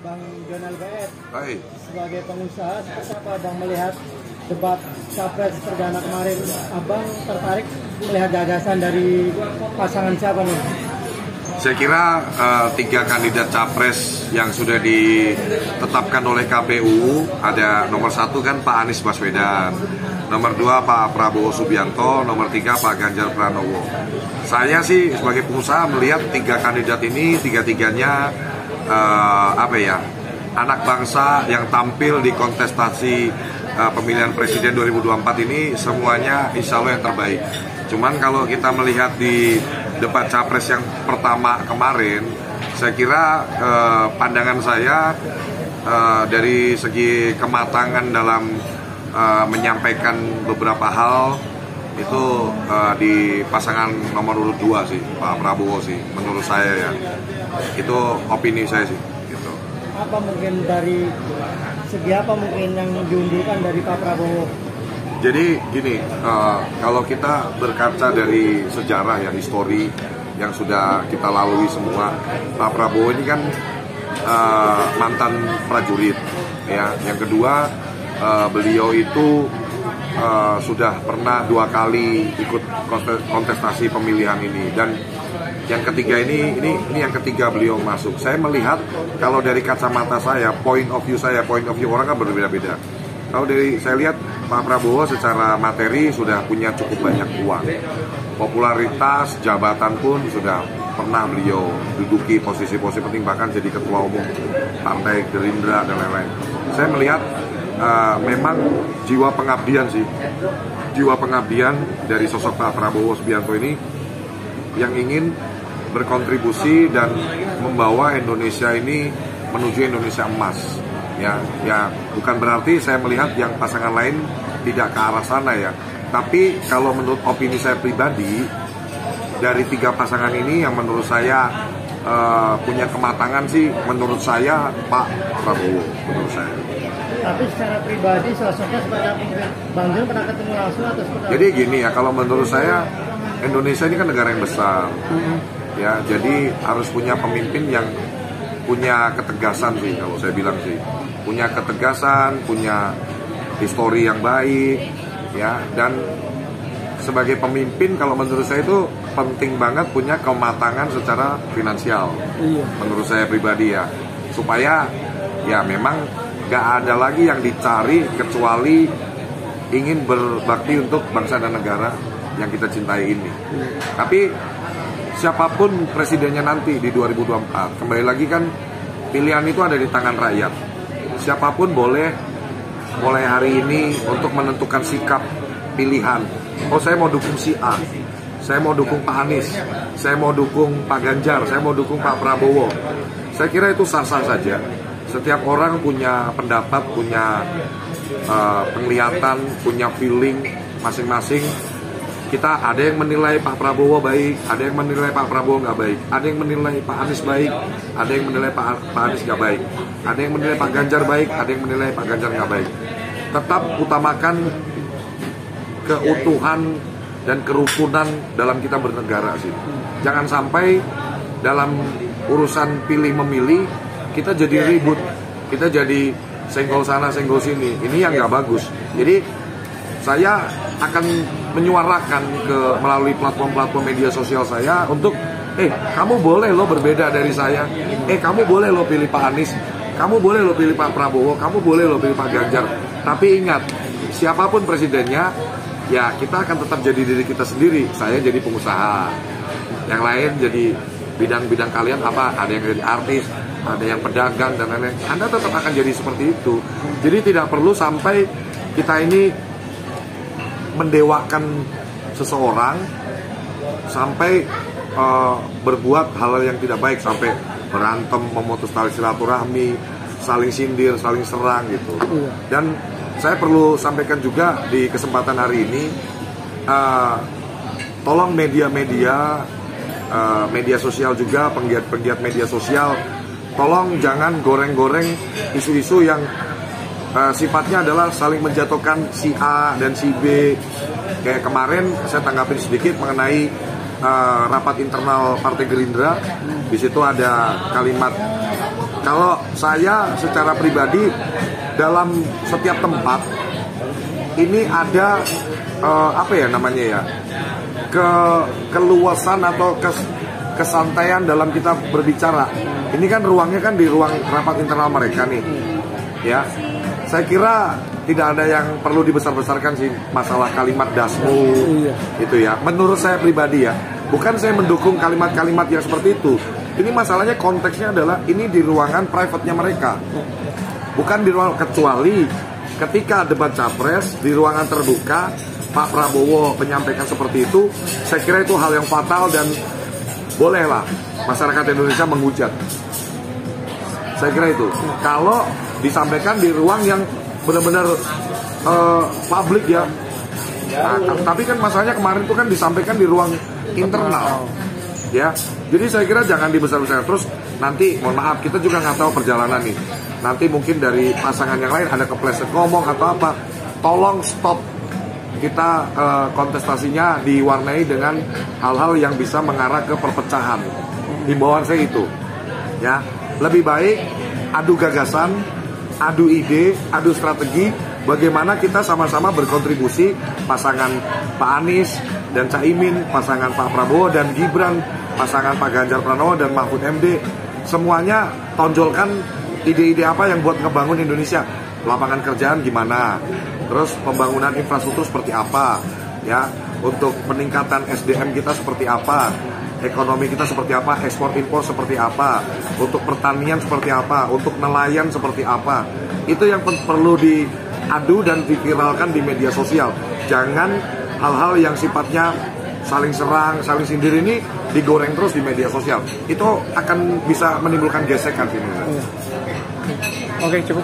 Bang Jonal BS. Baik. Sebagai pengusaha, seperti apa Bang melihat debat capres perdana kemarin? Abang tertarik melihat gagasan dari pasangan siapa nih? Saya kira 3 kandidat capres yang sudah ditetapkan oleh KPU, ada nomor 1 kan Pak Anies Baswedan, nomor 2 Pak Prabowo Subianto, nomor 3 Pak Ganjar Pranowo. Saya sih sebagai pengusaha melihat 3 kandidat ini, tiga-tiganya anak bangsa yang tampil di kontestasi pemilihan presiden 2024 ini semuanya insya Allah yang terbaik. Cuman kalau kita melihat di debat capres yang pertama kemarin, saya kira pandangan saya dari segi kematangan dalam menyampaikan beberapa hal itu di pasangan nomor urut 2 sih, Pak Prabowo sih, menurut saya ya. Itu opini saya sih. Gitu. Apa mungkin dari segi apa mungkin yang diunggulkan dari Pak Prabowo? Jadi gini, kalau kita berkaca dari sejarah ya, histori yang sudah kita lalui semua, Pak Prabowo ini kan mantan prajurit, ya. Yang kedua, beliau itu sudah pernah 2 kali ikut kontestasi pemilihan ini, dan yang ketiga ini yang ketiga beliau masuk. Saya melihat kalau dari kacamata saya, point of view orang kan berbeda-beda. Kalau dari saya lihat Pak Prabowo secara materi sudah punya cukup banyak uang, popularitas, jabatan pun sudah pernah beliau duduki posisi-posisi penting, bahkan jadi ketua umum Partai Gerindra dan lain-lain. Saya melihat memang jiwa pengabdian dari sosok Pak Prabowo Subianto ini yang ingin berkontribusi dan membawa Indonesia ini menuju Indonesia emas. Ya, bukan berarti saya melihat yang pasangan lain tidak ke arah sana ya. Tapi kalau menurut opini saya pribadi, dari 3 pasangan ini yang menurut saya punya kematangan sih, menurut saya Pak Prabowo, menurut saya. Tapi secara pribadi sosoknya seperti apa? Bang Jon pernah ketemu langsung atau seperti apa? Jadi gini ya, kalau menurut saya Indonesia ini kan negara yang besar, ya. Jadi harus punya pemimpin yang punya ketegasan sih, kalau saya bilang sih, punya ketegasan, punya histori yang baik, ya. Dan sebagai pemimpin, kalau menurut saya itu penting banget punya kematangan secara finansial, menurut saya pribadi ya, supaya ya memang gak ada lagi yang dicari kecuali ingin berbakti untuk bangsa dan negara yang kita cintai ini. Tapi siapapun presidennya nanti di 2024, kembali lagi kan pilihan itu ada di tangan rakyat. Siapapun boleh mulai hari ini untuk menentukan sikap pilihan. Oh, saya mau dukung si A, saya mau dukung Pak Anies, saya mau dukung Pak Ganjar, saya mau dukung Pak Prabowo. Saya kira itu sah-sah saja. Setiap orang punya pendapat, punya penglihatan, punya feeling masing-masing. Kita ada yang menilai Pak Prabowo baik, ada yang menilai Pak Prabowo nggak baik, ada yang menilai Pak Anies baik, ada yang menilai Pak Anies nggak baik, ada yang menilai Pak Ganjar baik, ada yang menilai Pak Ganjar nggak baik. Tetap utamakan keutuhan dan kerukunan dalam kita bernegara sih. Jangan sampai dalam urusan pilih memilih kita jadi ribut, kita jadi senggol sana senggol sini. Ini yang nggak bagus. Jadi saya akan menyuarakan melalui platform-platform media sosial saya untuk kamu boleh lo berbeda dari saya, kamu boleh lo pilih Pak Anies, kamu boleh lo pilih Pak Prabowo, kamu boleh lo pilih Pak Ganjar. Tapi ingat, siapapun presidennya, ya kita akan tetap jadi diri kita sendiri. Saya jadi pengusaha, yang lain jadi bidang-bidang kalian apa, ada yang jadi artis, ada yang pedagang dan lain-lain. Anda tetap akan jadi seperti itu. Jadi tidak perlu sampai kita ini mendewakan seseorang sampai berbuat hal yang tidak baik, sampai berantem, memutus tali silaturahmi, saling sindir, saling serang gitu. Dan saya perlu sampaikan juga di kesempatan hari ini, tolong media-media, media sosial juga, penggiat-penggiat media sosial, tolong jangan goreng-goreng isu-isu yang sifatnya adalah saling menjatuhkan si A dan si B. Kayak kemarin saya tanggapin sedikit mengenai rapat internal Partai Gerindra. Di situ ada kalimat Kalau saya secara pribadi dalam setiap tempat ini ada apa ya namanya ya, keluasan atau kesantaian dalam kita berbicara. Ini kan ruangnya kan di ruang rapat internal mereka nih, ya. Saya kira tidak ada yang perlu dibesar-besarkan sih masalah kalimat dasmu itu ya. Menurut saya pribadi ya, bukan saya mendukung kalimat-kalimat yang seperti itu. Ini masalahnya konteksnya adalah ini di ruangan private-nya mereka, bukan di ruang, kecuali ketika debat capres di ruangan terbuka Pak Prabowo menyampaikan seperti itu. Saya kira itu hal yang fatal dan bolehlah masyarakat Indonesia menghujat. Saya kira itu. Kalau disampaikan di ruang yang benar-benar publik ya. Nah, tapi kan masalahnya kemarin itu kan disampaikan di ruang internal, ya. Jadi saya kira jangan dibesar-besarkan. Terus nanti, mohon maaf, kita juga nggak tahu perjalanan nih. Nanti mungkin dari pasangan yang lain ada kepleset ngomong atau apa. Tolong stop kita kontestasinya diwarnai dengan hal-hal yang bisa mengarah ke perpecahan. Himbauan saya itu, ya. Lebih baik adu gagasan, adu ide, adu strategi, bagaimana kita sama-sama berkontribusi, pasangan Pak Anies dan Caimin, pasangan Pak Prabowo dan Gibran, pasangan Pak Ganjar Pranowo dan Mahfud MD, semuanya tonjolkan ide-ide apa yang buat ngebangun Indonesia. Lapangan kerjaan gimana, terus pembangunan infrastruktur seperti apa, ya, untuk peningkatan SDM kita seperti apa, ekonomi kita seperti apa, ekspor impor seperti apa, untuk pertanian seperti apa, untuk nelayan seperti apa. Itu yang perlu diadu dan diviralkan di media sosial. Jangan hal-hal yang sifatnya saling serang, saling sindir ini digoreng terus di media sosial. Itu akan bisa menimbulkan gesekan sih. Oke, cukup.